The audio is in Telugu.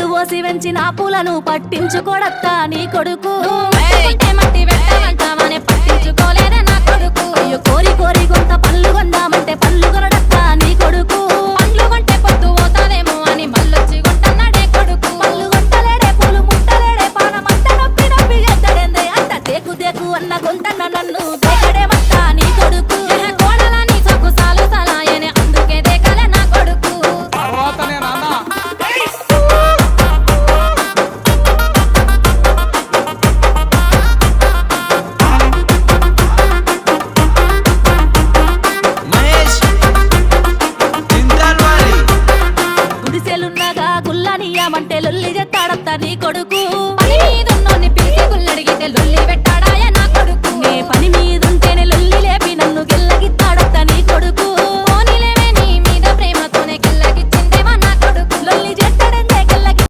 పోసి వెంచిన పూలను పట్టించుకోడత్తా నీ కొడుకు మట్టి పెట్టమంటామని పట్టించుకోలేదే నా కొడుకు. అయ్యో కోరి కోరి కొంత పళ్ళు కొందామంటే పళ్ళు కొనడత్తా నీ కొడుకు పండ్లు కొంటే పొద్దు పోతాదేమో అని మళ్ళొచ్చి కొంటన్నాడే కొడుకు. పళ్ళు కొట్టలేడే పూలు ముట్టలేడే పానమంత నొప్పి నొప్పి ఎద్దడేందే అంత దేకు దేకు అన్న గొంతన్న నన్ను దేకడేమత్తా నీ కొడుకు కోడలని సొక్కు సాలు సలాయనే అందుకే దేకాలే నా కొడుకు. తర్వాతనే నాన్న మహేష్ చింతాల్వారి గుడిసెలున్నగా గుల్లనియమంటే లొల్లి చెత్తాడత్తా నీ కొడుకు పని మీదున్నోన్ని పిలిచి గుల్లడిగితే లొల్లి